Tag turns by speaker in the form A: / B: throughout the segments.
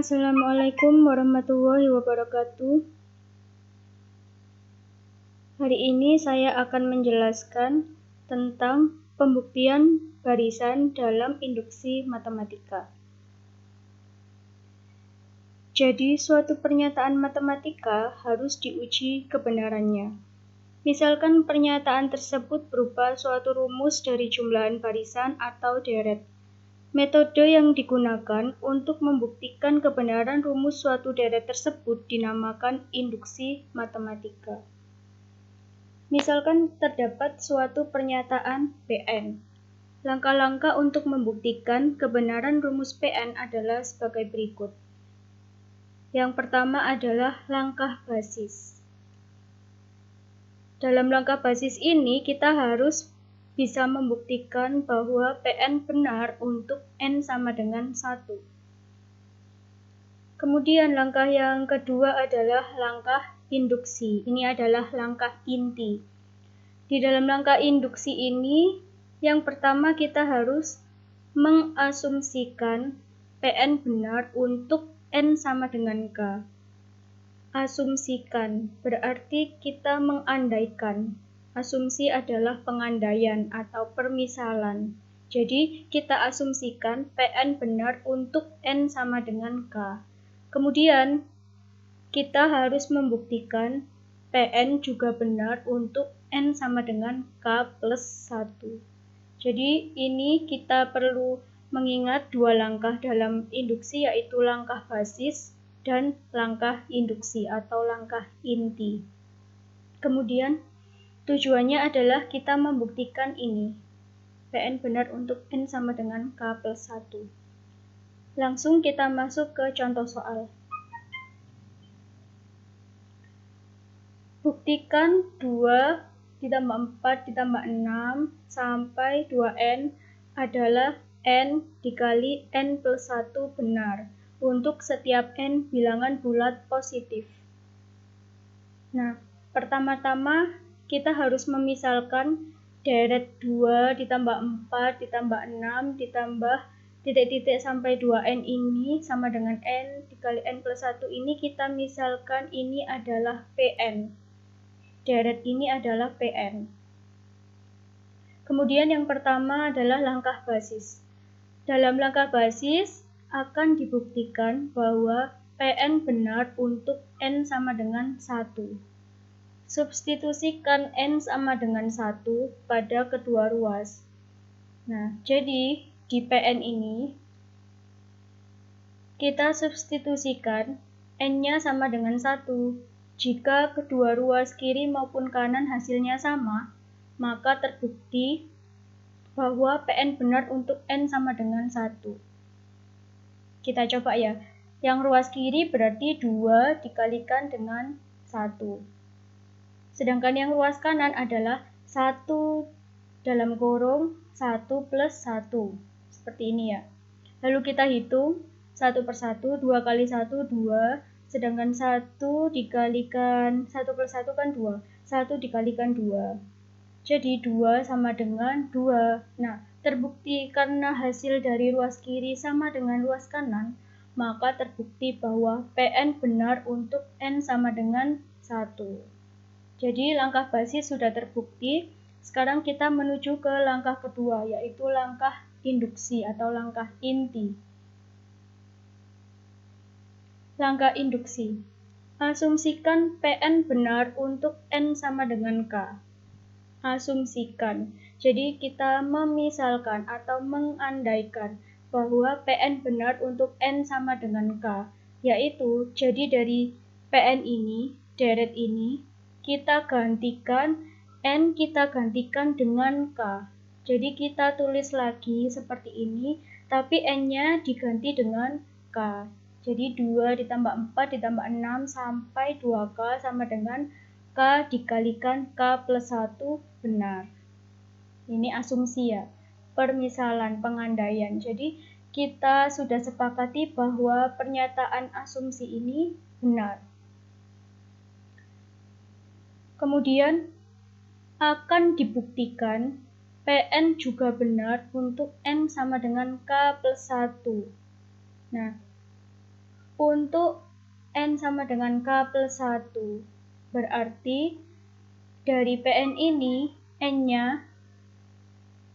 A: Assalamualaikum warahmatullahi wabarakatuh. Hari ini saya akan menjelaskan tentang pembuktian barisan dalam induksi matematika. Jadi, suatu pernyataan matematika harus diuji kebenarannya. Misalkan pernyataan tersebut berupa suatu rumus dari jumlahan barisan atau deret. Metode yang digunakan untuk membuktikan kebenaran rumus suatu deret tersebut dinamakan induksi matematika. Misalkan terdapat suatu pernyataan Pn. Langkah-langkah untuk membuktikan kebenaran rumus Pn adalah sebagai berikut. Yang pertama adalah langkah basis. Dalam langkah basis ini kita harus bisa membuktikan bahwa Pn benar untuk n sama dengan 1. Kemudian langkah yang kedua adalah langkah induksi. Ini adalah langkah inti. Di dalam langkah induksi ini, yang pertama kita harus mengasumsikan Pn benar untuk n sama dengan k. Asumsikan berarti kita mengandaikan. Asumsi adalah pengandaian atau permisalan. Jadi, kita asumsikan Pn benar untuk n sama dengan k. Kemudian, kita harus membuktikan Pn juga benar untuk n sama dengan k plus 1. Jadi, ini kita perlu mengingat dua langkah dalam induksi, yaitu langkah basis dan langkah induksi atau langkah inti. Kemudian, tujuannya adalah kita membuktikan ini, Pn benar untuk n sama dengan k plus 1. Langsung kita masuk ke contoh soal. Buktikan 2 ditambah 4 ditambah 6 sampai 2n adalah n dikali n plus 1 benar untuk setiap n bilangan bulat positif. Nah, pertama-tama kita harus memisalkan deret 2 ditambah 4 ditambah 6 ditambah titik-titik sampai 2n ini sama dengan n dikali n plus 1 ini kita misalkan ini adalah Pn. Deret ini adalah Pn. Kemudian yang pertama adalah langkah basis. Dalam langkah basis akan dibuktikan bahwa Pn benar untuk n sama dengan 1. Substitusikan n sama dengan 1 pada kedua ruas. Nah, jadi di Pn ini kita substitusikan n-nya sama dengan 1. Jika kedua ruas kiri maupun kanan hasilnya sama, maka terbukti bahwa Pn benar untuk n sama dengan 1. Kita coba ya. Yang ruas kiri berarti 2 dikalikan dengan 1. Sedangkan yang ruas kanan adalah 1 dalam kurung 1 plus 1. Seperti ini ya. Lalu kita hitung 1 per 1, 2 kali 1, 2. Sedangkan 1 dikalikan 1 plus 1 kan 2. 1 dikalikan 2. Jadi 2 sama dengan 2. Nah, terbukti karena hasil dari ruas kiri sama dengan ruas kanan, maka terbukti bahwa Pn benar untuk n sama dengan 1. Jadi langkah basis sudah terbukti. Sekarang kita menuju ke langkah kedua, yaitu langkah induksi atau langkah inti. Langkah induksi. Asumsikan Pn benar untuk n sama dengan k. Asumsikan. Jadi kita memisalkan atau mengandaikan bahwa Pn benar untuk n sama dengan k, yaitu jadi dari Pn ini, deret ini, kita gantikan n kita gantikan dengan k. Jadi kita tulis lagi seperti ini, tapi n-nya diganti dengan k. Jadi 2 ditambah 4 ditambah 6 sampai 2k sama dengan k dikalikan k plus 1 benar. Ini asumsi ya, permisalan, pengandaian. Jadi kita sudah sepakati bahwa pernyataan asumsi ini benar. Kemudian akan dibuktikan Pn juga benar untuk n sama dengan k plus 1. Nah, untuk N sama dengan K plus 1. Berarti dari Pn ini N-nya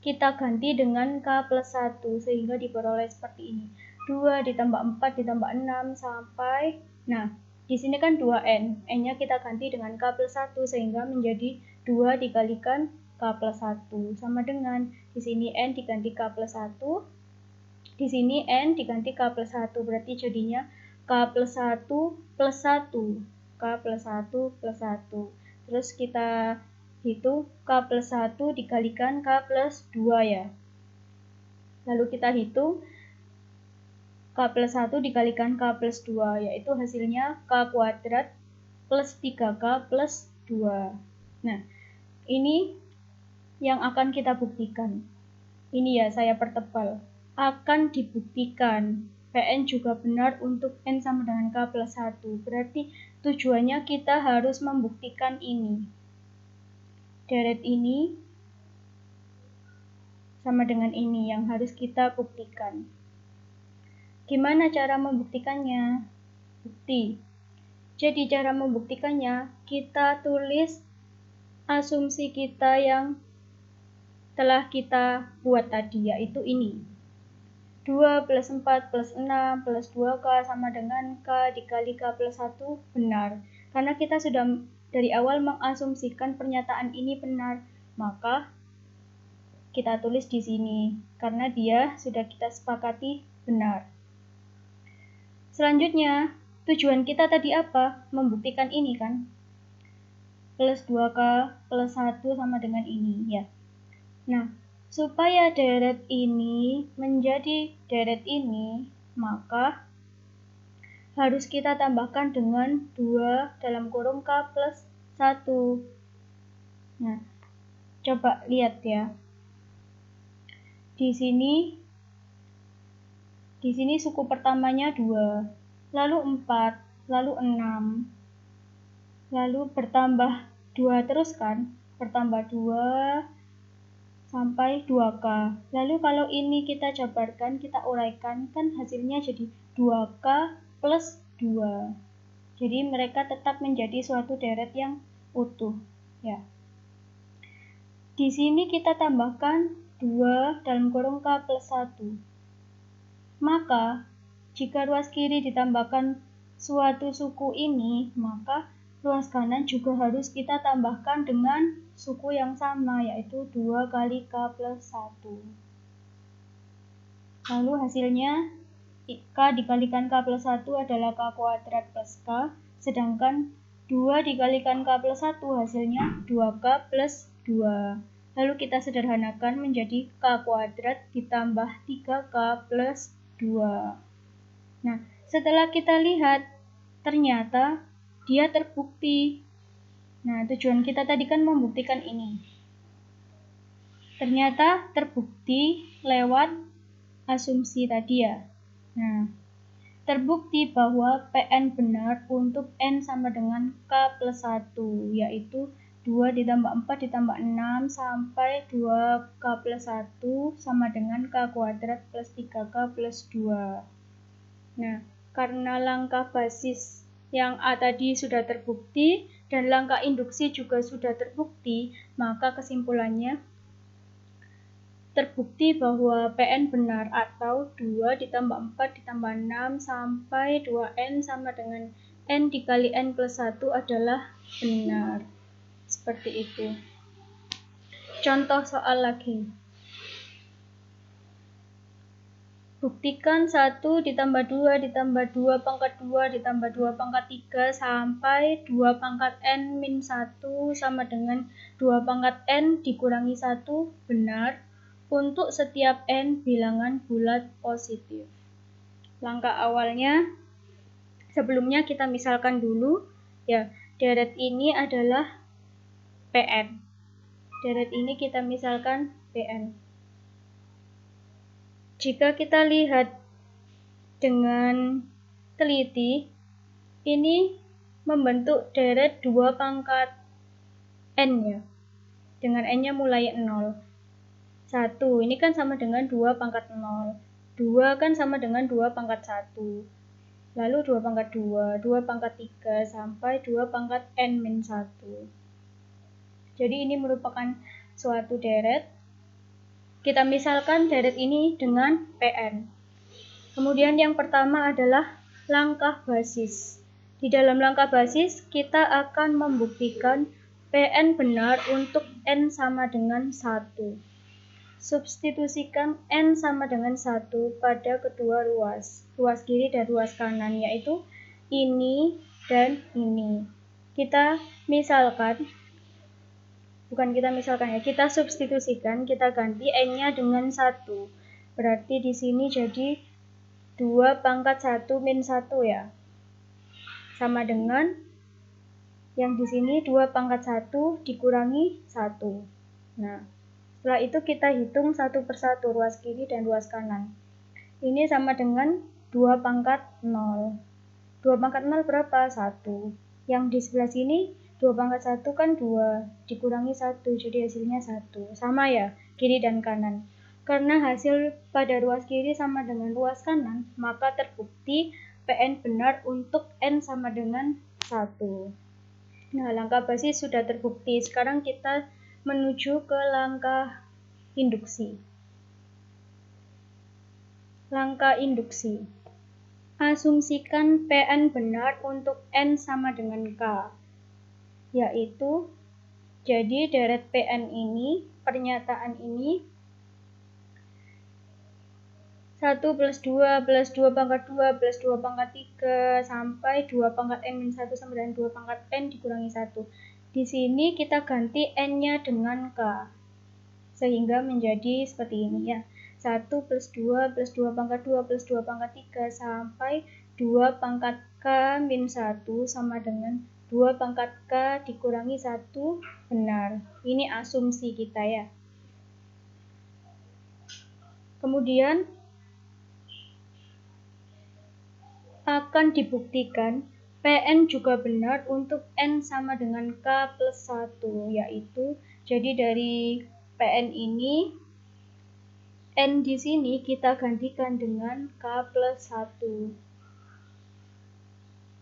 A: kita ganti dengan K plus 1 sehingga diperoleh seperti ini. 2 ditambah 4 ditambah 6 sampai, nah di sini kan 2N, N-nya kita ganti dengan K plus 1 sehingga menjadi 2 dikalikan K plus 1 sama dengan di sini N diganti K plus 1, di sini N diganti K plus 1, berarti jadinya K plus 1 plus 1, K plus 1 plus 1. Terus kita hitung K plus 1 dikalikan K plus 2 ya. Lalu kita hitung K plus 1 dikalikan K plus 2, yaitu hasilnya K kuadrat plus 3K plus 2. Nah, ini yang akan kita buktikan. Ini ya, saya pertebal. Akan dibuktikan Pn juga benar untuk N sama dengan K plus 1. Berarti tujuannya kita harus membuktikan ini. Deret ini sama dengan ini yang harus kita buktikan. Gimana cara membuktikannya? Bukti. Jadi cara membuktikannya, kita tulis asumsi kita yang telah kita buat tadi, yaitu ini. 2 plus 4 plus 6 plus 2K sama dengan K dikali K plus 1 benar. Karena kita sudah dari awal mengasumsikan pernyataan ini benar, maka kita tulis di sini. Karena dia sudah kita sepakati benar. Selanjutnya, tujuan kita tadi apa? Membuktikan ini kan? Plus 2K plus 1 sama dengan ini ya. Nah, supaya deret ini menjadi deret ini, maka harus kita tambahkan dengan 2 dalam kurung K plus 1. Nah, coba lihat ya. Di sini suku pertamanya 2, lalu 4, lalu 6, lalu bertambah 2 terus kan, bertambah 2 sampai 2K. Lalu kalau ini kita jabarkan, kita uraikan, kan hasilnya jadi 2K plus 2. Jadi mereka tetap menjadi suatu deret yang utuh ya. Di sini kita tambahkan 2 dalam kurung K plus 1. Maka, jika ruas kiri ditambahkan suatu suku ini, maka ruas kanan juga harus kita tambahkan dengan suku yang sama, yaitu 2 kali K plus 1. Lalu hasilnya, K dikalikan K plus 1 adalah K kuadrat plus K, sedangkan 2 dikalikan K plus 1 hasilnya 2K plus 2. Lalu kita sederhanakan menjadi K kuadrat ditambah 3K plus 2. Nah, setelah kita lihat, ternyata dia terbukti. Nah, tujuan kita tadi kan membuktikan ini. Ternyata terbukti lewat asumsi tadi ya. Nah, terbukti bahwa Pn benar untuk N sama dengan K plus 1, yaitu 2 ditambah 4 ditambah 6 sampai 2K plus 1 sama dengan K kuadrat plus 3K plus 2. Nah, karena langkah basis yang A tadi sudah terbukti dan langkah induksi juga sudah terbukti, maka kesimpulannya terbukti bahwa Pn benar atau 2 ditambah 4 ditambah 6 sampai 2N sama dengan N dikali N plus 1 adalah benar. Seperti itu. Contoh soal lagi. Buktikan 1 ditambah 2 ditambah 2 pangkat 2 ditambah 2 pangkat 3 sampai 2 pangkat N min 1 sama dengan 2 pangkat N dikurangi 1 benar untuk setiap N bilangan bulat positif. Langkah awalnya, sebelumnya kita misalkan dulu, ya, deret ini adalah Pn. Deret ini kita misalkan Pn. Jika kita lihat dengan teliti, ini membentuk deret 2 pangkat N ya, dengan N-nya mulai 0. 1, ini kan sama dengan 2 pangkat 0. 2 kan sama dengan 2 pangkat 1. lalu 2 pangkat 2, 2 pangkat 3, sampai 2 pangkat n-1. Jadi ini merupakan suatu deret. Kita misalkan deret ini dengan Pn. Kemudian yang pertama adalah langkah basis. Di dalam langkah basis, kita akan membuktikan Pn benar untuk n sama dengan 1. Substitusikan n sama dengan 1 pada kedua ruas kiri dan ruas kanan, yaitu ini dan ini. Kita substitusikan, kita ganti n-nya dengan 1. Berarti di sini jadi 2 pangkat 1 min 1 ya. Sama dengan yang di sini 2 pangkat 1 dikurangi 1. Nah, setelah itu kita hitung satu persatu ruas kiri dan ruas kanan. Ini sama dengan 2 pangkat 0. 2 pangkat 0 berapa? 1. Yang di sebelah sini 2 pangkat 1 kan 2, dikurangi 1, jadi hasilnya 1. Sama ya, kiri dan kanan. Karena hasil pada ruas kiri sama dengan ruas kanan, maka terbukti Pn benar untuk n sama dengan 1. Nah, langkah basis sudah terbukti. Sekarang kita menuju ke langkah induksi. Langkah induksi. Asumsikan Pn benar untuk n sama dengan k, yaitu jadi deret Pn ini, pernyataan ini 1 plus 2 plus 2 pangkat 2 plus 2 pangkat 3 sampai 2 pangkat n-1 sama dengan 2 pangkat n dikurangi 1. Di sini kita ganti n-nya dengan k, sehingga menjadi seperti ini ya. 1 plus 2 plus 2 pangkat 2 plus 2 pangkat 3 sampai 2 pangkat k min 1 sama dengan 2 pangkat k dikurangi 1 benar. Ini asumsi kita ya. Kemudian akan dibuktikan Pn juga benar untuk n sama dengan k plus 1, yaitu jadi dari Pn ini n di sini kita gantikan dengan k plus 1.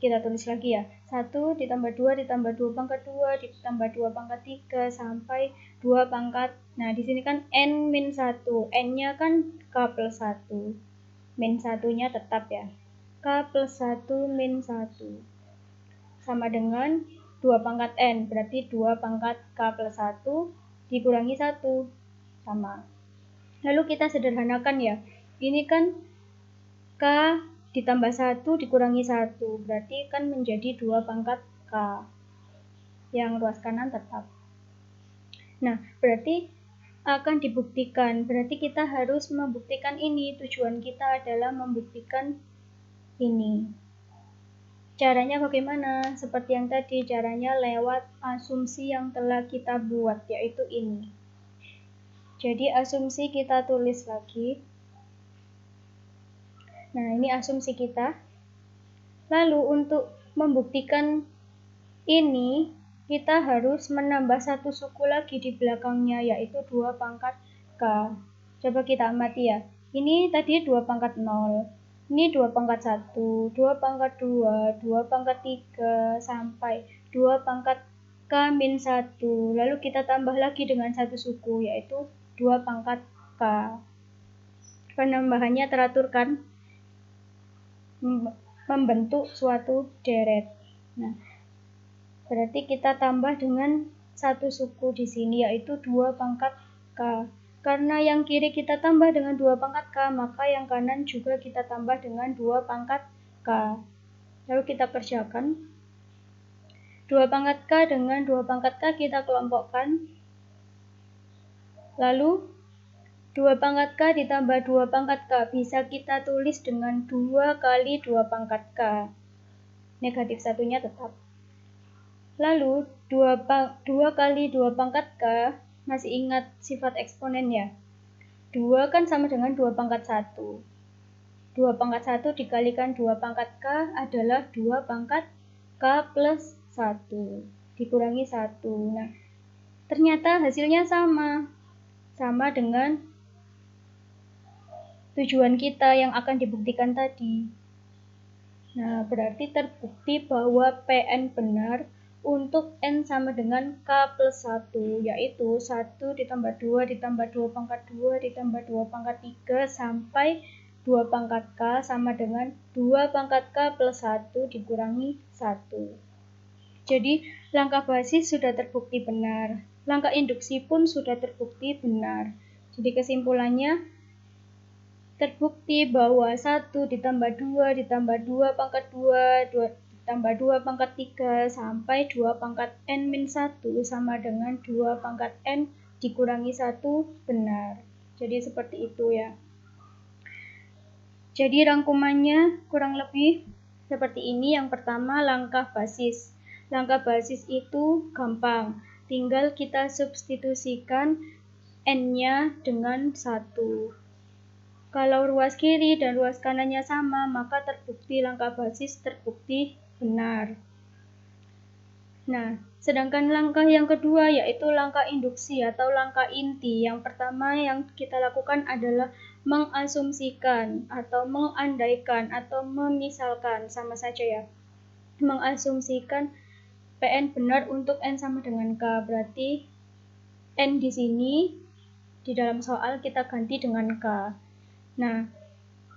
A: Kita tulis lagi ya. 1 ditambah 2 ditambah 2 pangkat 2 ditambah 2 pangkat 3 sampai 2 pangkat. Nah, di sini kan n min 1. N-nya kan k plus 1. Min 1-nya tetap ya. K plus 1 min 1 sama dengan 2 pangkat n, berarti 2 pangkat k plus 1 dikurangi 1, sama. Lalu kita sederhanakan ya, ini kan k ditambah 1 dikurangi 1, berarti kan menjadi 2 pangkat k, yang ruas kanan tetap. Nah, berarti akan dibuktikan, berarti kita harus membuktikan ini, tujuan kita adalah membuktikan ini. Caranya bagaimana? Seperti yang tadi, caranya lewat asumsi yang telah kita buat, yaitu ini. Jadi asumsi kita tulis lagi. Nah, ini asumsi kita. Lalu untuk membuktikan ini, kita harus menambah satu suku lagi di belakangnya, yaitu 2 pangkat k. Coba kita amati ya. Ini tadi 2 pangkat 0. Ini 2 pangkat 1, 2 pangkat 2, 2 pangkat 3, sampai 2 pangkat k min 1. Lalu kita tambah lagi dengan satu suku, yaitu 2 pangkat k. Penambahannya teratur kan? Membentuk suatu deret. Nah, berarti kita tambah dengan satu suku di sini, yaitu 2 pangkat k. Karena yang kiri kita tambah dengan 2 pangkat k, maka yang kanan juga kita tambah dengan 2 pangkat k. Lalu kita kerjakan. 2 pangkat k dengan 2 pangkat k kita kelompokkan. Lalu 2 pangkat k ditambah 2 pangkat k bisa kita tulis dengan 2 kali 2 pangkat k. Negatif satunya tetap. Lalu 2 kali 2 pangkat k, masih ingat sifat eksponen ya? 2 kan sama dengan 2 pangkat 1. 2 pangkat 1 dikalikan 2 pangkat k adalah 2 pangkat k plus 1. Dikurangi 1. Nah, ternyata hasilnya sama. Sama dengan tujuan kita yang akan dibuktikan tadi. Nah, berarti terbukti bahwa PN benar untuk N sama dengan K plus 1, yaitu 1 ditambah 2 ditambah 2 pangkat 2 ditambah 2 pangkat 3 sampai 2 pangkat K sama dengan 2 pangkat K plus 1 dikurangi 1. Jadi, langkah basis sudah terbukti benar. Langkah induksi pun sudah terbukti benar. Jadi, kesimpulannya, terbukti bahwa 1 ditambah 2 ditambah 2 pangkat 2 ditambah 2 pangkat 3 sampai 2 pangkat N min 1 sama dengan 2 pangkat N dikurangi 1 benar. Jadi seperti itu ya. Jadi rangkumannya kurang lebih seperti ini. Yang pertama, langkah basis. Langkah basis itu gampang. Tinggal kita substitusikan N-nya dengan 1. Kalau ruas kiri dan ruas kanannya sama, maka terbukti langkah basis terbukti benar. Nah, sedangkan langkah yang kedua yaitu langkah induksi atau langkah inti. Yang pertama yang kita lakukan adalah mengasumsikan atau mengandaikan atau memisalkan, sama saja ya. Mengasumsikan PN benar untuk N sama dengan K. Berarti N di sini di dalam soal kita ganti dengan K. Nah,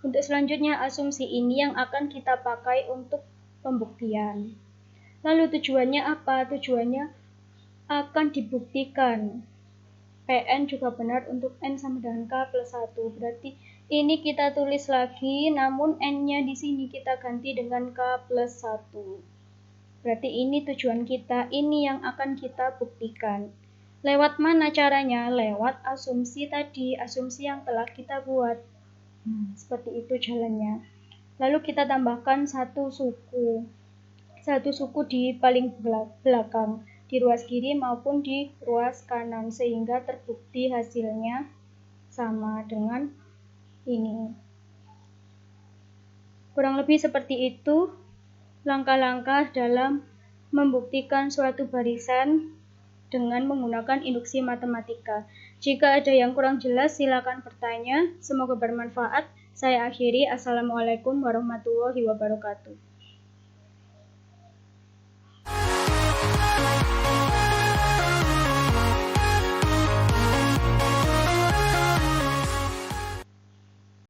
A: untuk selanjutnya asumsi ini yang akan kita pakai untuk pembuktian. Lalu tujuannya apa? Tujuannya akan dibuktikan PN juga benar untuk N sama dengan K plus 1. Berarti ini kita tulis lagi, namun N-nya di sini kita ganti dengan K plus 1. Berarti ini tujuan kita, ini yang akan kita buktikan. Lewat mana caranya? Lewat asumsi tadi, asumsi yang telah kita buat. Seperti itu jalannya. Lalu kita tambahkan satu suku di paling belakang, di ruas kiri maupun di ruas kanan, sehingga terbukti hasilnya sama dengan ini. Kurang lebih seperti itu langkah-langkah dalam membuktikan suatu barisan dengan menggunakan induksi matematika. Jika ada yang kurang jelas, silakan bertanya. Semoga bermanfaat. Saya akhiri. Assalamualaikum warahmatullahi wabarakatuh.